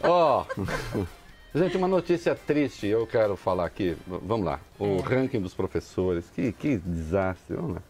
Ó, gente, uma notícia triste, eu quero falar aqui. Vamos lá, o ranking dos professores, que desastre, vamos lá.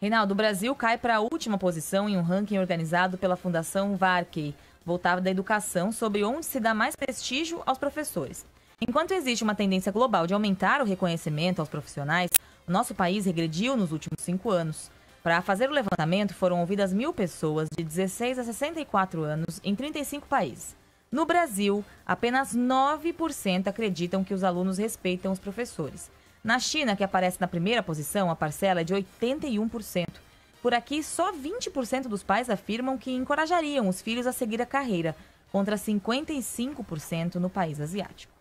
Reinaldo, o Brasil cai para a última posição em um ranking organizado pela Fundação Varkey, voltado da educação, sobre onde se dá mais prestígio aos professores. Enquanto existe uma tendência global de aumentar o reconhecimento aos profissionais, o nosso país regrediu nos últimos 5 anos. Para fazer o levantamento, foram ouvidas 1.000 pessoas de 16 a 64 anos em 35 países. No Brasil, apenas 9% acreditam que os alunos respeitam os professores. Na China, que aparece na primeira posição, a parcela é de 81%. Por aqui, só 20% dos pais afirmam que encorajariam os filhos a seguir a carreira, contra 55% no país asiático.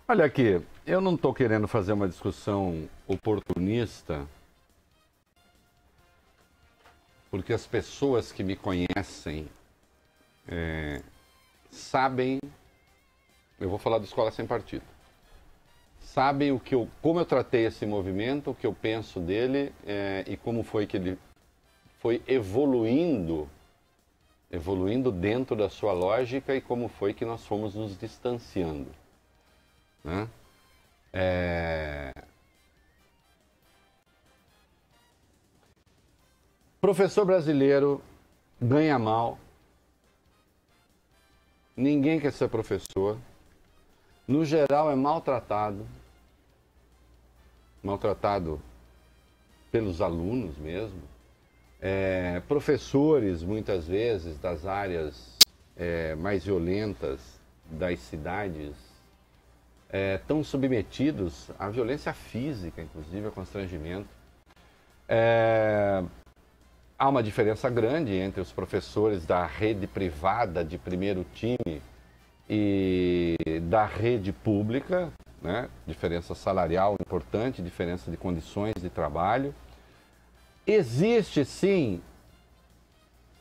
Olha aqui, eu não estou querendo fazer uma discussão oportunista, porque as pessoas que me conhecem sabem, eu vou falar da Escola Sem Partido, sabem como eu tratei esse movimento, o que eu penso dele e como foi que ele foi evoluindo dentro da sua lógica e como foi que nós fomos nos distanciando. Né? Professor brasileiro ganha mal, ninguém quer ser professor, no geral é maltratado pelos alunos mesmo, professores muitas vezes das áreas mais violentas das cidades estão submetidos à violência física, inclusive a constrangimento. Há uma diferença grande entre os professores da rede privada de primeiro time e da rede pública, né? Diferença salarial importante, diferença de condições de trabalho. Existe, sim,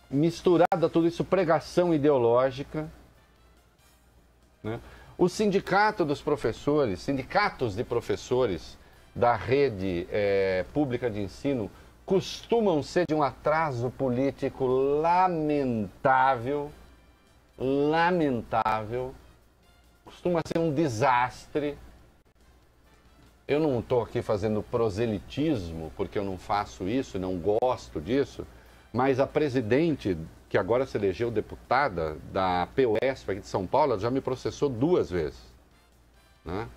misturada a tudo isso, pregação ideológica, né? O sindicato dos professores, sindicatos de professores da rede pública de ensino costumam ser de um atraso político lamentável, costuma ser um desastre. Eu não estou aqui fazendo proselitismo, porque eu não faço isso, não gosto disso, mas a presidente, que agora se elegeu deputada da PUESP aqui de São Paulo, ela já me processou 2 vezes, né?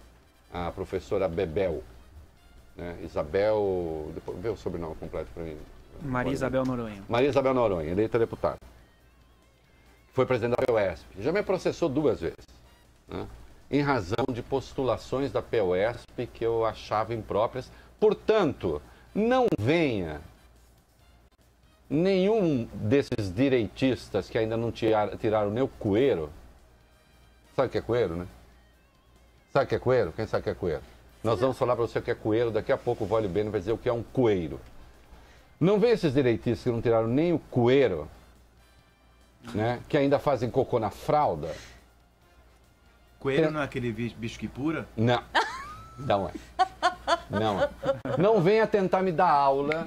A professora Bebel, né? Isabel, depois vê o sobrenome completo para mim. Maria Isabel Noronha. Maria Isabel Noronha, eleita deputada. Foi presidente da PUESP. Já me processou 2 vezes, né? Em razão de postulações da PUESP que eu achava impróprias. Portanto, não venha nenhum desses direitistas que ainda não tiraram nem o coeiro. Sabe o que é coeiro, né? Sabe o que é coeiro? Quem sabe o que é coeiro? Nós vamos falar para você o que é coeiro, daqui a pouco o Vale Bene vai dizer o que é um coeiro. Não vê esses direitistas que não tiraram nem o coeiro, né? Que ainda fazem cocô na fralda. Coelho não é aquele bicho que pura? Não, não é. Não é. Não venha tentar me dar aula,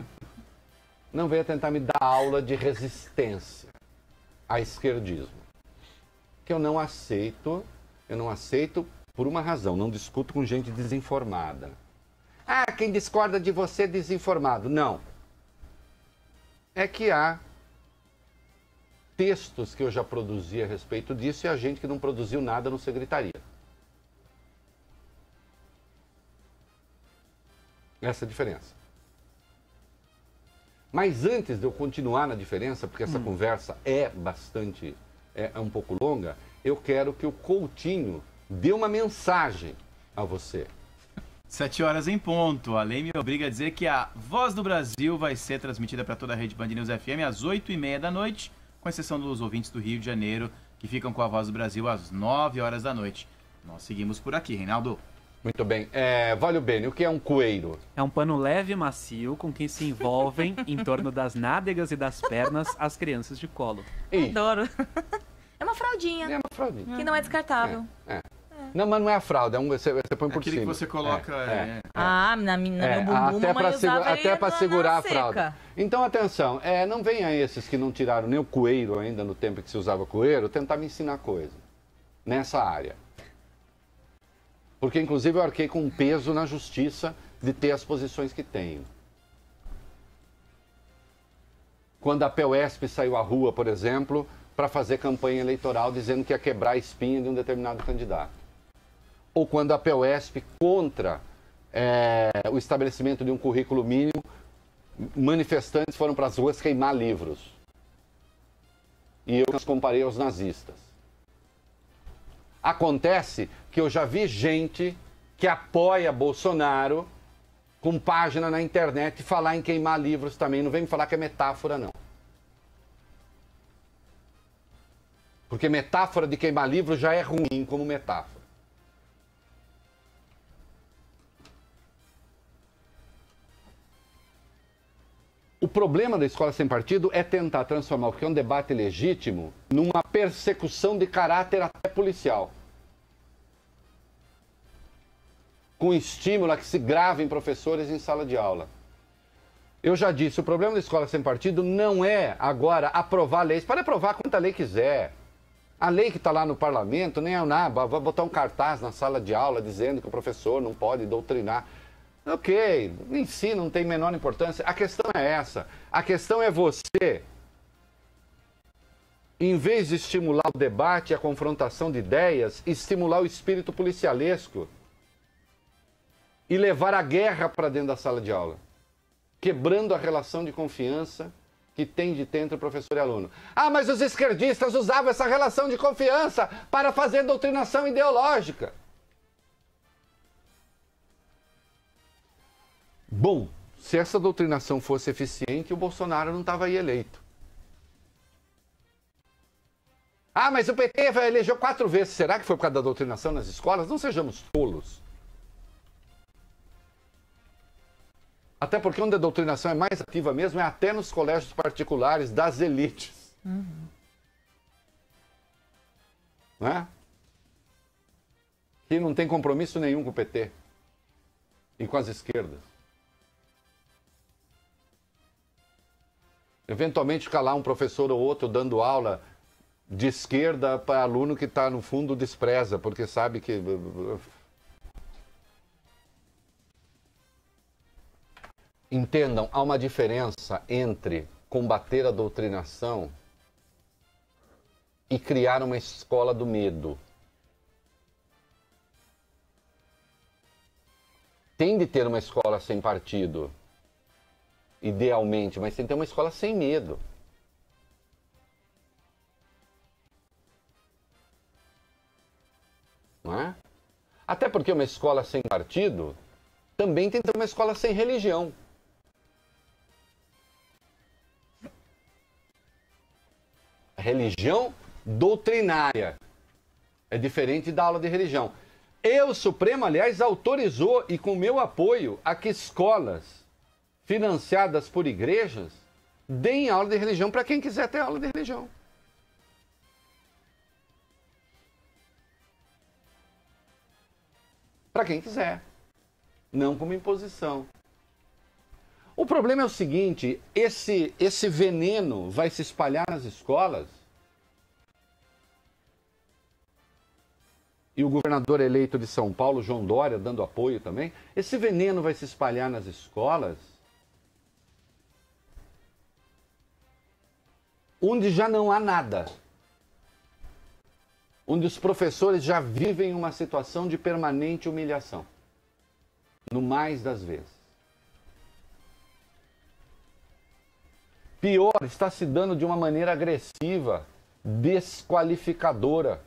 não venha tentar me dar aula de resistência a esquerdismo. Que eu não aceito por uma razão, não discuto com gente desinformada. Ah, quem discorda de você é desinformado. Não. É que há textos que eu já produzi a respeito disso e a gente que não produziu nada não se gritaria. Essa é a diferença. Mas antes de eu continuar na diferença, porque essa conversa é um pouco longa, eu quero que o Coutinho dê uma mensagem a você. 7 horas em ponto. A lei me obriga a dizer que a Voz do Brasil vai ser transmitida para toda a rede Band News FM às 8h30 da noite, com exceção dos ouvintes do Rio de Janeiro, que ficam com a Voz do Brasil às 9 horas da noite. Nós seguimos por aqui, Reinaldo. Muito bem. Vale bem, o que é um coeiro? É um pano leve e macio com que se envolvem em torno das nádegas e das pernas as crianças de colo. Adoro. É uma fraldinha. É uma fraldinha. Que não é descartável. Não, mas não é a fralda, você põe por Aquele cima. que você coloca... No meu bumbum, até para segurar a fralda. seca. Então, atenção, não venha esses que não tiraram nem o coeiro ainda no tempo que se usava coeiro, tentar me ensinar coisa nessa área. Porque, inclusive, eu arquei com um peso na justiça de ter as posições que tenho. Quando a PUESP saiu à rua, por exemplo, para fazer campanha eleitoral dizendo que ia quebrar a espinha de um determinado candidato. Ou quando a PUESP, contra o estabelecimento de um currículo mínimo, manifestantes foram para as ruas queimar livros. E eu os comparei aos nazistas. Acontece que eu já vi gente que apoia Bolsonaro com página na internet falar em queimar livros também. Não vem me falar que é metáfora, não. Porque metáfora de queimar livros já é ruim como metáfora. O problema da escola sem partido é tentar transformar o que é um debate legítimo numa persecução de caráter até policial. Com estímulo a que se gravem professores em sala de aula. Eu já disse, o problema da escola sem partido não é agora aprovar leis. Pode aprovar quanta lei quiser. A lei que está lá no parlamento nem é nada. Vai botar um cartaz na sala de aula dizendo que o professor não pode doutrinar. Ok, em si não tem menor importância. A questão é essa. A questão é você, em vez de estimular o debate e a confrontação de ideias, estimular o espírito policialesco e levar a guerra para dentro da sala de aula, quebrando a relação de confiança que tem de ter entre professor e aluno. Ah, mas os esquerdistas usavam essa relação de confiança para fazer doutrinação ideológica. Bom, se essa doutrinação fosse eficiente, o Bolsonaro não estava aí eleito. Ah, mas o PT elegeu 4 vezes. Será que foi por causa da doutrinação nas escolas? Não sejamos tolos. Até porque onde a doutrinação é mais ativa mesmo é até nos colégios particulares das elites. Não é? Que não tem compromisso nenhum com o PT e com as esquerdas. Eventualmente fica lá um professor ou outro dando aula de esquerda para aluno que está no fundo despreza, porque sabe que... Entendam, há uma diferença entre combater a doutrinação e criar uma escola do medo. Tem de ter uma escola sem partido, idealmente, mas tem que ter uma escola sem medo. Não é? Até porque uma escola sem partido também tem que ter uma escola sem religião. A religião doutrinária é diferente da aula de religião. O Supremo, aliás, autorizou, e com meu apoio, a que escolas financiadas por igrejas deem aula de religião para quem quiser ter aula de religião. Para quem quiser, não como imposição. O problema é o seguinte, esse veneno vai se espalhar nas escolas e o governador eleito de São Paulo, João Dória, dando apoio também, esse veneno vai se espalhar nas escolas onde já não há nada. Onde os professores já vivem uma situação de permanente humilhação. No mais das vezes. Pior, está se dando de uma maneira agressiva, desqualificadora.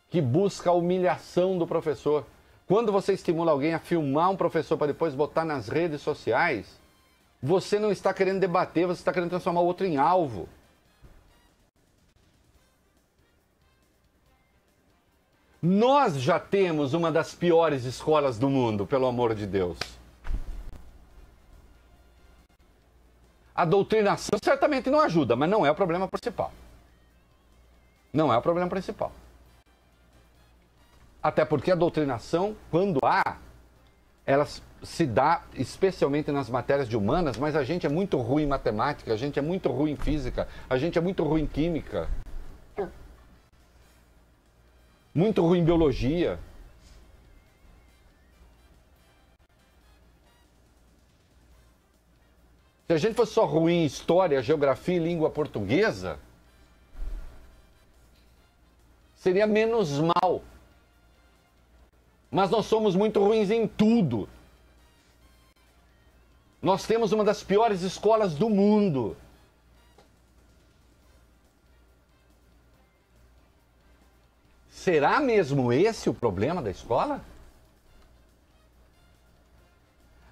Que busca a humilhação do professor. Quando você estimula alguém a filmar um professor para depois botar nas redes sociais, você não está querendo debater, você está querendo transformar o outro em alvo. Nós já temos uma das piores escolas do mundo, pelo amor de Deus. A doutrinação certamente não ajuda, mas não é o problema principal. Não é o problema principal. Até porque a doutrinação, quando há, ela se dá especialmente nas matérias de humanas, mas a gente é muito ruim em matemática, a gente é muito ruim em física, a gente é muito ruim em química, muito ruim em biologia. Se a gente fosse só ruim em história, geografia e língua portuguesa, seria menos mal. Mas nós somos muito ruins em tudo. Nós temos uma das piores escolas do mundo. Será mesmo esse o problema da escola?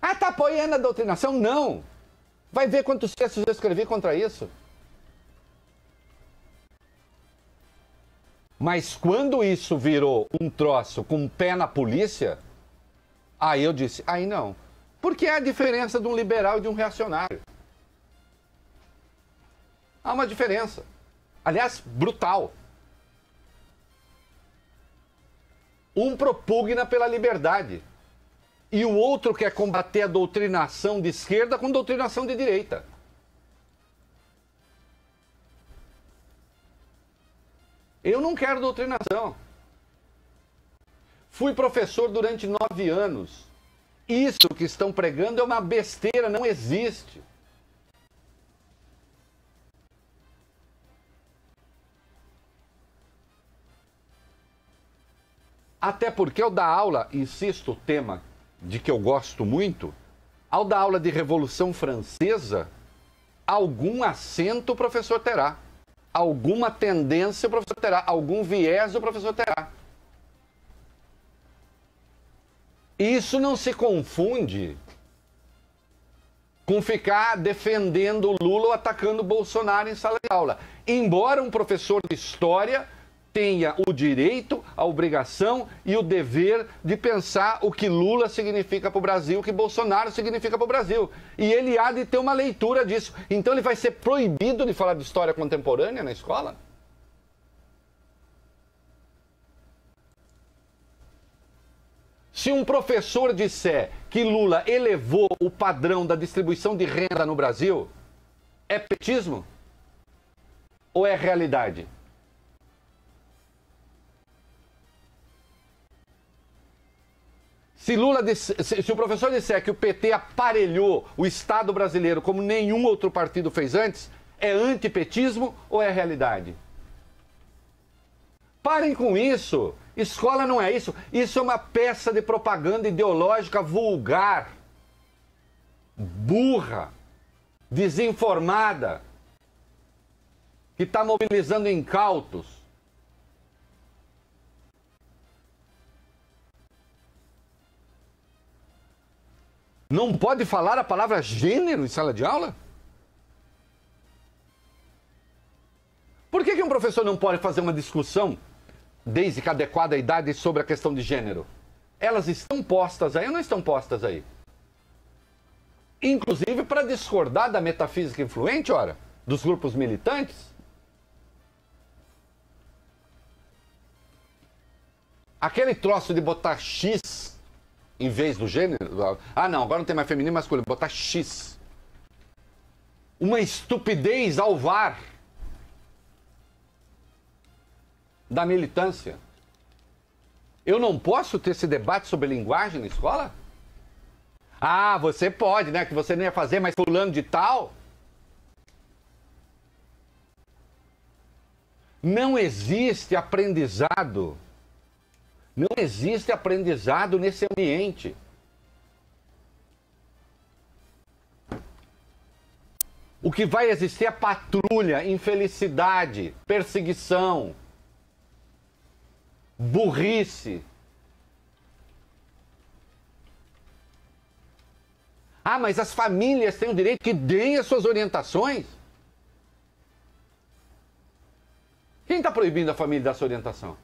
Ah, tá apoiando a doutrinação? Não. Vai ver quantos textos eu escrevi contra isso. Mas quando isso virou um troço com um pé na polícia, aí eu disse, aí não. Porque é a diferença de um liberal e de um reacionário. Há uma diferença. Aliás, brutal. Um propugna pela liberdade. E o outro quer combater a doutrinação de esquerda com doutrinação de direita. Eu não quero doutrinação. Fui professor durante 9 anos. Isso que estão pregando é uma besteira, não existe. Até porque ao dar aula, insisto, o tema de que eu gosto muito, ao dar aula de Revolução Francesa, algum acento o professor terá. Alguma tendência o professor terá, algum viés o professor terá. Isso não se confunde com ficar defendendo o Lula ou atacando o Bolsonaro em sala de aula. Embora um professor de história tenha o direito, a obrigação e o dever de pensar o que Lula significa para o Brasil, o que Bolsonaro significa para o Brasil. E ele há de ter uma leitura disso. Então ele vai ser proibido de falar de história contemporânea na escola? Se um professor disser que Lula elevou o padrão da distribuição de renda no Brasil, é petismo? Ou é realidade? Se o professor disser que o PT aparelhou o Estado brasileiro como nenhum outro partido fez antes, é antipetismo ou é realidade? Parem com isso. Escola não é isso. Isso é uma peça de propaganda ideológica vulgar, burra, desinformada, que está mobilizando incautos. Não pode falar a palavra gênero em sala de aula? Por que um professor não pode fazer uma discussão, desde que adequada à idade, sobre a questão de gênero? Elas estão postas aí ou não estão postas aí? Inclusive para discordar da metafísica influente, ora, dos grupos militantes. Aquele troço de botar X em vez do gênero. Ah, não, agora não tem mais feminino e masculino. Botar X. Uma estupidez alvar da militância. Eu não posso ter esse debate sobre linguagem na escola? Ah, você pode, né? Que você nem ia fazer, mas fulano de tal. Não existe aprendizado. Não existe aprendizado nesse ambiente. O que vai existir é patrulha, infelicidade, perseguição, burrice. Ah, mas as famílias têm o direito que deem as suas orientações? Quem está proibindo a família dar sua orientação?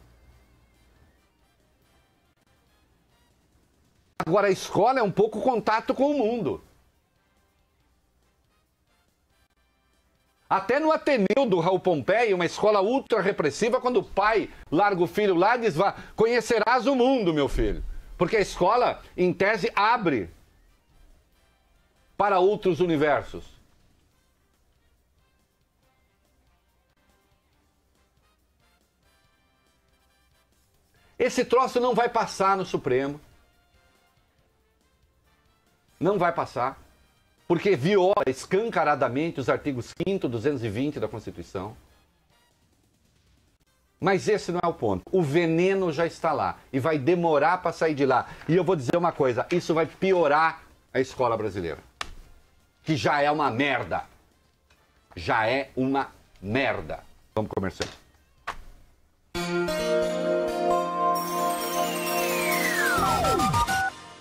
Agora, a escola é um pouco contato com o mundo. Até no Ateneu do Raul Pompeia, uma escola ultra repressiva, quando o pai larga o filho lá e diz, vá, conhecerás o mundo, meu filho. Porque a escola, em tese, abre para outros universos. Esse troço não vai passar no Supremo. Não vai passar. Porque viola escancaradamente os artigos 5º, 220 da Constituição. Mas esse não é o ponto. O veneno já está lá e vai demorar para sair de lá. E eu vou dizer uma coisa, isso vai piorar a escola brasileira. Que já é uma merda. Já é uma merda. Vamos comercial.